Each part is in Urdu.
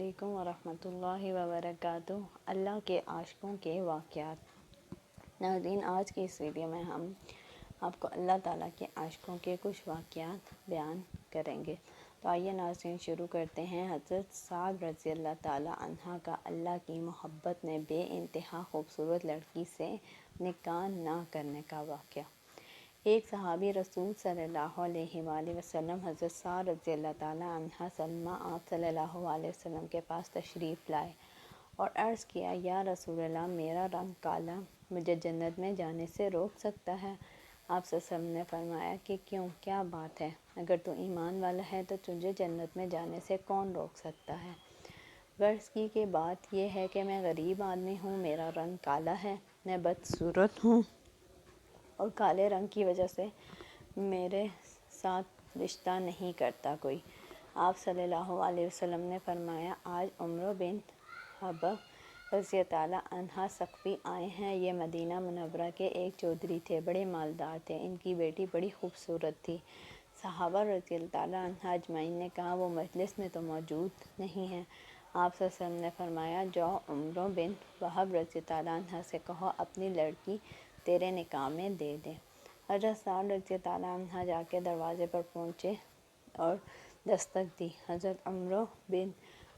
علیکم ورحمۃ اللہ وبرکاتہ۔ اللہ کے عاشقوں کے واقعات۔ ناظرین، آج کی اس ویڈیو میں ہم آپ کو اللہ تعالیٰ کے عاشقوں کے کچھ واقعات بیان کریں گے۔ تو آئیے ناظرین شروع کرتے ہیں۔ حضرت سعد رضی اللہ تعالیٰ عنہ کا اللہ کی محبت میں بے انتہا خوبصورت لڑکی سے نکاح نہ کرنے کا واقعہ۔ ایک صحابی رسول صلی اللہ علیہ وآلہ وسلم حضرت سعد رضی اللہ تعالیٰ عنہ سلمہ آپ صلی اللہ علیہ وسلم کے پاس تشریف لائے اور عرض کیا، یا رسول اللہ، میرا رنگ کالا مجھے جنت میں جانے سے روک سکتا ہے؟ آپ صلی اللہ علیہ وسلم نے فرمایا کہ کیوں، کیا بات ہے؟ اگر تو ایمان والا ہے تو تجھے جنت میں جانے سے کون روک سکتا ہے؟ غرض کی کہ بات یہ ہے کہ میں غریب آدمی ہوں، میرا رنگ کالا ہے، میں بدصورت ہوں اور کالے رنگ کی وجہ سے میرے ساتھ رشتہ نہیں کرتا کوئی۔ آپ صلی اللہ علیہ وسلم نے فرمایا، آج عمرو بن حبب رضی اللہ عنہ ثقفی آئے ہیں۔ یہ مدینہ منورہ کے ایک چودھری تھے، بڑے مالدار تھے، ان کی بیٹی بڑی خوبصورت تھی۔ صحابہ رضی اللہ عنہ اجمعین نے کہا، وہ مجلس میں تو موجود نہیں ہیں۔ آپ صلی اللہ علیہ وسلم نے فرمایا، جاؤ عمرو بن وہب رضی اللہ عنہ سے کہو اپنی لڑکی تیرے نکاح میں دے دیں۔ حضرت سعد رضی اللہ عنہ جا کے دروازے پر پہنچے اور دستک دی۔ حضرت عمرو بن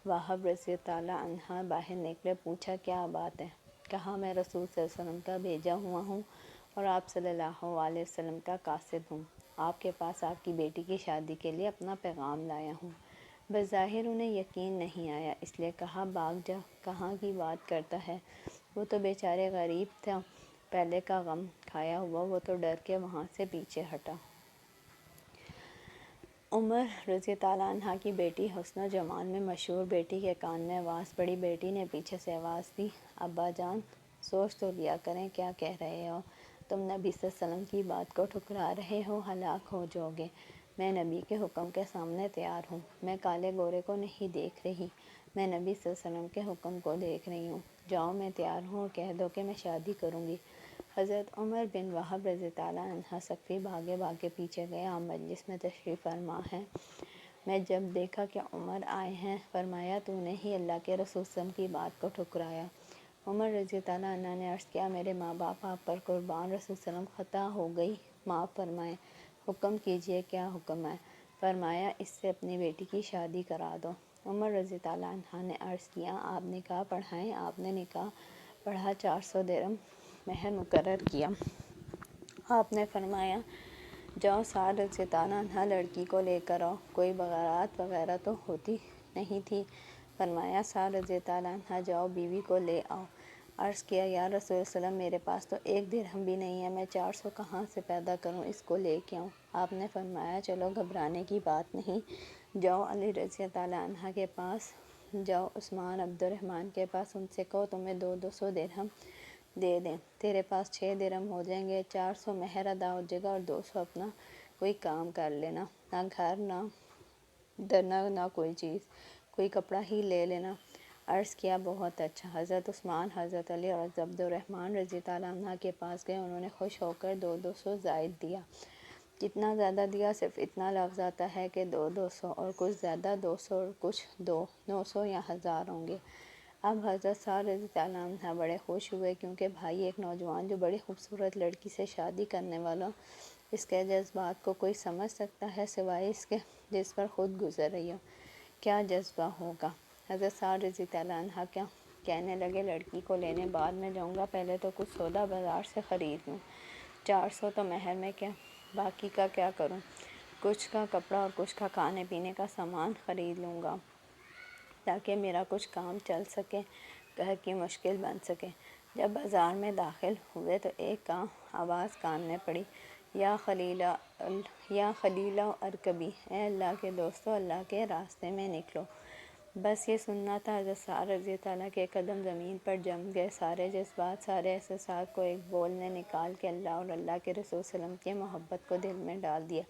وہب رضی اللہ عنہ باہر نکلے، پوچھا کیا بات ہے؟ کہا، میں رسول صلی اللہ علیہ وسلم کا بھیجا ہوا ہوں اور آپ صلی اللہ علیہ وسلم کا قاصد ہوں۔ آپ کے پاس آپ کی بیٹی کی شادی کے لیے اپنا پیغام لایا ہوں۔ بظاہر انہیں یقین نہیں آیا، اس لیے کہا، بھاگ جا، کہاں کی بات کرتا ہے؟ وہ تو بیچارے غریب تھا، پہلے کا غم کھایا ہوا، وہ تو ڈر کے وہاں سے پیچھے ہٹا۔ عمر رضی اللہ عنہ کی بیٹی حسن و جمال میں مشہور، بیٹی کے کان میں آواز پڑی، بیٹی نے پیچھے سے آواز دی، ابا جان سوچ تو لیا کریں، کیا کہہ رہے ہو؟ تم نبی صلی اللہ علیہ وسلم کی بات کو ٹھکرا رہے ہو، ہلاک ہو جاؤ گے۔ میں نبی کے حکم کے سامنے تیار ہوں، میں کالے گورے کو نہیں دیکھ رہی، میں نبی صلی اللہ علیہ وسلم کے حکم کو دیکھ رہی ہوں۔ جاؤ، میں تیار ہوں اور کہہ دو کہ میں شادی کروں گی۔ حضرت عمر بن وہب رضی اللہ عنہ ثقفی بھاگے بھاگے پیچھے گئے، آپ مجلس میں تشریف فرما ہیں۔ میں جب دیکھا کہ عمر آئے ہیں، فرمایا، تو نے ہی اللہ کے رسول صلی اللہ علیہ وسلم کی بات کو ٹھکرایا۔ عمر رضی اللہ عنہ نے عرض کیا، میرے ماں باپ آپ پر قربان، رسول صلی اللہ علیہ وسلم، خطا ہو گئی، معاف فرمائیں، حکم کیجئے، کیا حکم ہے؟ فرمایا، اس سے اپنی بیٹی کی شادی کرا دو۔ عمر رضی اللہ عنہ نے عرض کیا، آپ نکاح پڑھائیں۔ آپ نے نکاح پڑھا، 400 درہم مہر مقرر کیا۔ آپ نے فرمایا، جاؤ سعد رضی اللہ عنہ لڑکی کو لے کر آؤ۔ کوئی بغارات وغیرہ تو ہوتی نہیں تھی؟ فرمایا، سعد رضی اللہ عنہ جاؤ بیوی کو لے آؤ۔ عرض کیا، یا رسول اللہ صلی اللہ علیہ وسلم، میرے پاس تو 1 درہم بھی نہیں ہے، میں 400 کہاں سے پیدا کروں، اس کو لے کے آؤں؟ آپ نے فرمایا، چلو گھبرانے کی بات نہیں، جاؤ علی رضی اللہ عنہ کے پاس، جاؤ عثمان، عبد الرحمن کے پاس، ان سے کہو تمہیں 200 درہم دے دیں، تیرے پاس 6 درہم ہو جائیں گے، 400 مہر ادا ہو جائے گا اور 200 اپنا کوئی کام کر لینا، نہ گھر نہ درنا نہ کوئی چیز، کوئی کپڑا ہی لے لینا۔ عرض کیا، بہت اچھا۔ حضرت عثمان، حضرت علی اور حضرت عبد الرحمن رضی اللہ عنہ کے پاس گئے، انہوں نے خوش ہو کر 200 زائد دیا۔ جتنا زیادہ دیا، صرف اتنا لفظ آتا ہے کہ 200 اور کچھ زیادہ 200 اور کچھ 900 یا 1000 ہوں گے۔ اب حضرت سعد رضی اللہ عنہ بڑے خوش ہوئے، کیونکہ بھائی ایک نوجوان جو بڑی خوبصورت لڑکی سے شادی کرنے والا، اس کے جذبات کو کوئی سمجھ سکتا ہے سوائے اس کے جس پر خود گزر رہی ہو؟ کیا جذبہ ہوگا؟ حضرت سعد رضی اللہ عنہ کیا کہنے لگے، لڑکی کو لینے بعد میں جاؤں گا، پہلے تو کچھ سودا بازار سے خرید لوں، 400 تو مہر میں، کیا باقی کا کیا کروں؟ کچھ کا کپڑا اور کچھ کا کھانے پینے کا سامان خرید لوں گا تاکہ میرا کچھ کام چل سکے، گھر کی مشکل بن سکے۔ جب بازار میں داخل ہوئے تو ایک آواز کان میں پڑی، یا خلیلہ ارکبی، اے اللہ کے دوستو، اللہ کے راستے میں نکلو۔ بس یہ سننا تھا، حضرت سعد رضی اللہ عنہ کے قدم زمین پر جم گئے، سارے جذبات، سارے احساسات کو ایک بول نے نکال کے اللہ اور اللہ کے رسول صلی اللہ علیہ وسلم کی محبت کو دل میں ڈال دیا۔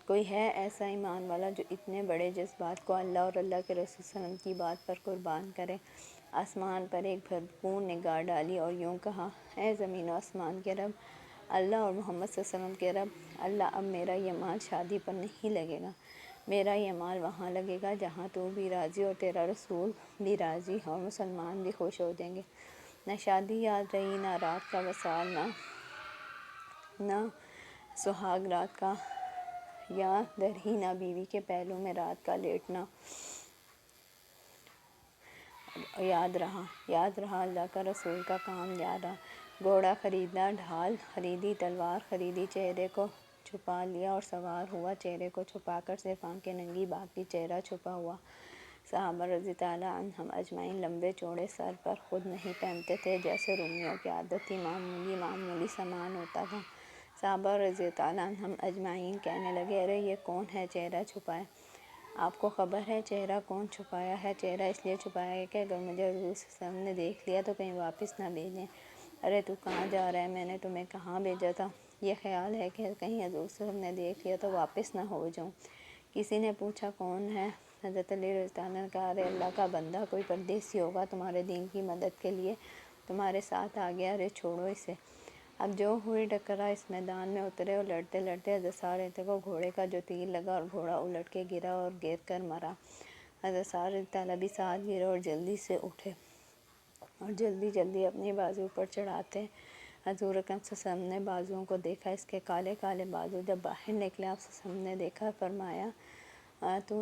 کوئی ہے ایسا ایمان والا جو اتنے بڑے جذبات کو اللہ اور اللہ کے رسول صلی اللہ علیہ وسلم کی بات پر قربان کرے؟ آسمان پر ایک بھرپور نگاہ ڈالی اور یوں کہا، اے زمین و آسمان کے رب، اللہ اور محمد صلی اللہ علیہ وسلم کے رب، اللہ اب میرا یہ مال شادی پر نہیں لگے گا، میرا یہ مال وہاں لگے گا جہاں تو بھی راضی اور تیرا رسول بھی راضی اور مسلمان بھی خوش ہو جائیں گے۔ نہ شادی یاد رہی، نہ رات کا وصال، نہ سہاگ رات کا یاد رہی، نہ بیوی کے پہلو میں رات کا لیٹنا یاد رہا اللہ کا رسول کا کام یاد رہا۔ گھوڑا خریدا، ڈھال خریدی، تلوار خریدی، چہرے کو چھپا لیا اور سوار ہوا، چہرے کو چھپا کر صرف آنکھیں ننگی، باقی چہرہ چھپا ہوا۔ صحابہ رضی اللہ عنہم اجمعین لمبے چوڑے سر پر خود نہیں پہنتے تھے، جیسے رومیوں کی عادت تھی، معمولی سامان ہوتا تھا۔ صحابہ رضی اللہ عنہم اجمعین کہنے لگے، ارے یہ کون ہے چہرہ چھپائے؟ آپ کو خبر ہے چہرہ کون چھپایا ہے؟ چہرہ اس لیے چھپایا ہے کہ اگر مجھے حضور صلی اللہ علیہ وسلم نے دیکھ لیا تو کہیں واپس نہ بھیجیں۔ ارے تو کہاں جا رہا ہے؟ میں نے تمہیں کہاں بھیجا تھا؟ یہ خیال ہے کہ کہیں حضور صلی اللہ علیہ وسلم نے دیکھ لیا تو واپس نہ ہو جاؤں۔ کسی نے پوچھا کون ہے؟ حضرت علی رضی اللہ عنہ نے کہا، ارے اللہ کا بندہ، کوئی پردیسی ہوگا، تمہارے دین کی مدد کے لیے تمہارے ساتھ آ گیا، ارے چھوڑو اسے۔ اب جو ہوئی ٹکرا، اس میدان میں اترے اور لڑتے لڑتے حضرت سعد رضی اللہ عنہ کو گھوڑے کا جو تیر لگا اور گھوڑا الٹ کے گرا اور گر کر مرا۔ حضرت سعد رضی اللہ عنہ بھی ساتھ گرے اور جلدی سے اٹھے اور جلدی اپنی بازو پر چڑھاتے حضور اکرم صلی اللہ علیہ وسلم نے بازوؤں کو دیکھا، اس کے کالے کالے بازو جب باہر نکلے، آپ صلی اللہ علیہ وسلم نے دیکھا، فرمایا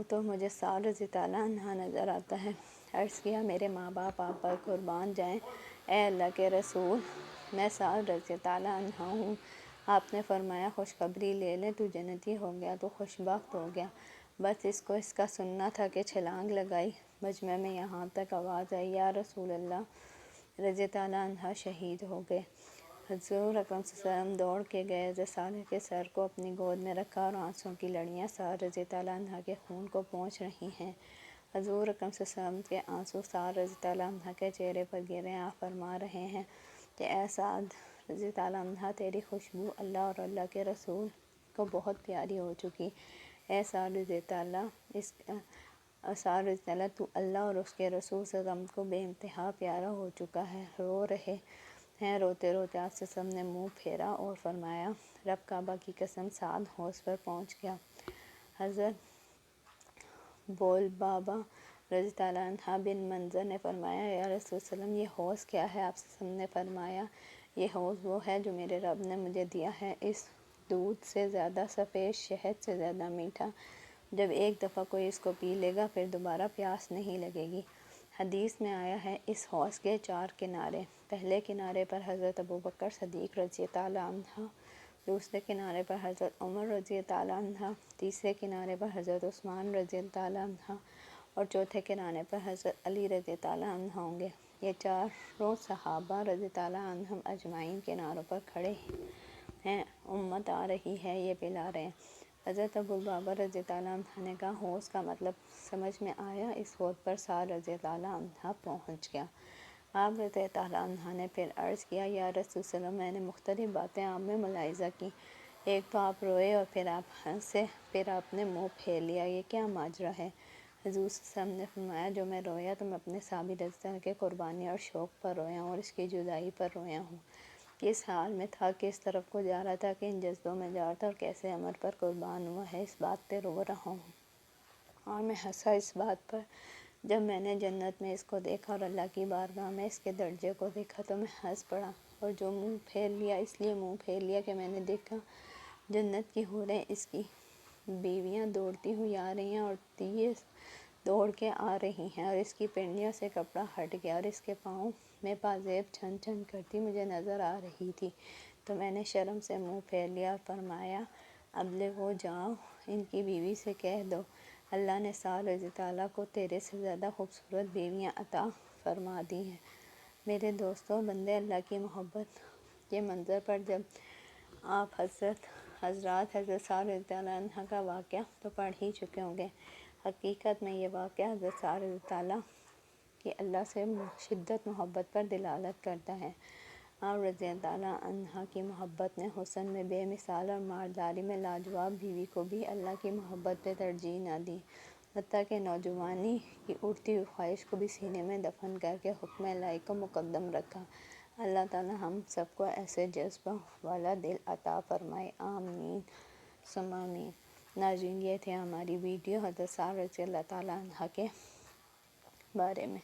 تو مجھے سعد رضی اللہ عنہ نظر آتا ہے۔ عرض کیا، میرے ماں باپ آپ پر قربان جائیں، اے اللہ کے رسول، میں سعد رضی اللہ عنہ ہوں۔ آپ نے فرمایا، خوشخبری لے لیں، تو جنتی ہو گیا، تو خوشبخت ہو گیا۔ بس اس کو اس کا سننا تھا کہ چھلانگ لگائی۔ مجمع میں یہاں تک آواز آئی، یا رسول اللہ، رضی اللہ عنہ شہید ہو گئے۔ حضور اکرم صلی اللہ علیہ وسلم دوڑ کے گئے، حضرت سعد کے سر کو اپنی گود میں رکھا اور آنسوؤں کی لڑیاں سعد رضی اللہ عنہ کے خون کو پونچھ رہی ہیں۔ حضور اکرم صلی اللہ علیہ وسلم کے آنسو سعد رضی اللہ عنہ کے چہرے پر گر رہے ہیں۔ آپ فرما رہے ہیں کہ اے سعد رضی اللہ عنہ، تیری خوشبو اللہ اور اللہ کے رسول کو بہت پیاری ہو چکی۔ اے سعد رضی اللہ، تو اللہ اور اس کے رسول سے غم کو بے انتہا پیارا ہو چکا ہے۔ رو رہے ہیں، روتے روتے آپ سے سب نے منہ پھیرا اور فرمایا، رب کعبہ کی قسم، سعد حوض پر پہنچ گیا۔ حضرت بول بابا رضی اللہ عنہ بن منظر نے فرمایا، یا رسول اللہ علیہ وسلم، یہ حوض کیا ہے؟ آپ سے نے فرمایا، یہ حوض وہ ہے جو میرے رب نے مجھے دیا ہے، اس دودھ سے زیادہ سفید، شہد سے زیادہ میٹھا۔ جب ایک دفعہ کوئی اس کو پی لے گا پھر دوبارہ پیاس نہیں لگے گی۔ حدیث میں آیا ہے، اس حوض کے 4 کنارے، پہلے کنارے پر حضرت ابوبکر صدیق رضی اللہ عنہ، دوسرے کنارے پر حضرت عمر رضی اللہ عنہ، تیسرے کنارے پر حضرت عثمان رضی اللہ عنہ اور چوتھے کنارے پر حضرت علی رضی اللہ عنہ ہوں گے۔ یہ چاروں صحابہ رضی اللہ عنہم اجمعین کناروں پر کھڑے ہیں، امت آ رہی ہے، یہ پلا رہے ہیں۔ حضرت ابو بکر رضی اللہ عنہ نے کہا، حوض کا مطلب سمجھ میں آیا، اس حوض پر سعد رضی اللہ عنہ پہنچ گیا۔ آپ رضی اللہ عنہ نے پھر عرض کیا، یا رسول اللہ علیہ وسلم، میں نے مختلف باتیں آپ میں ملاحظہ کی، ایک تو آپ روئے اور پھر آپ ہنسے، پھر آپ نے منہ پھیر لیا، یہ کیا ماجرا ہے؟ حضور صلی اللہ علیہ وسلم نے فرمایا، جو میں رویا تو میں اپنے صحابی رضی اللہ عنہ کے قربانی اور شوق پر رویا ہوں اور اس کی جدائی پر رویا ہوں، کس حال میں تھا، کس طرف کو جا رہا تھا، کن جذبوں میں جا رہا تھا اور کیسے عمر پر قربان ہوا ہے، اس بات پہ رو رہا ہوں۔ اور میں ہنسا اس بات پر جب میں نے جنت میں اس کو دیکھا اور اللہ کی بارگاہ میں اس کے درجے کو دیکھا تو میں ہنس پڑا، اور جو منہ پھیر لیا، اس لیے منہ پھیر لیا کہ میں نے دیکھا جنت کی حوریں اس کی بیویاں دوڑتی ہوئی آ رہی ہیں اور تیز دوڑ کے آ رہی ہیں، اور اس کی پنڈلیوں سے کپڑا ہٹ گیا اور اس کے پاؤں میں پازیب چھن چھن کرتی مجھے نظر آ رہی تھی، تو میں نے شرم سے منہ پھیر لیا اور فرمایا، ابلغوا، جاؤ ان کی بیوی سے کہہ دو، اللہ نے سعد رضی اللہ کو تیرے سے زیادہ خوبصورت بیویاں عطا فرما دی ہیں۔ میرے دوستوں، بندے اللہ کی محبت کے منظر پر جب آپ حضرات سعد رضی اللہ عنہ کا واقعہ تو پڑھ ہی چکے ہوں گے۔ حقیقت میں یہ واقعہ حضرت سعد رضی اللہ کی اللہ سے شدت محبت پر دلالت کرتا ہے۔ آپ رضی اللہ عنہ کی محبت نے حسن میں بے مثال اور مالداری میں لاجواب بیوی کو بھی اللہ کی محبت پہ ترجیح نہ دی، حتیٰ کہ نوجوانی کی اٹھتی ہوئی خواہش کو بھی سینے میں دفن کر کے حکم الہی کو مقدم رکھا۔ اللہ تعالی ہم سب کو ایسے جذبہ والا دل عطا فرمائے، آمین ثم آمین۔ ناظرین یہ تھے ہماری ویڈیو حضرت صاحب رضی اللہ تعالیٰ عنہ کے بارے میں۔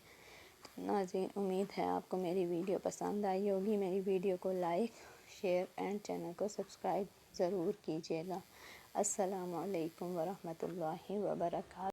ناظرین امید ہے آپ کو میری ویڈیو پسند آئی ہوگی۔ میری ویڈیو کو لائک، شیئر اینڈ چینل کو سبسکرائب ضرور کیجیے گا۔ السلام علیکم ورحمۃ اللہ وبرکاتہ۔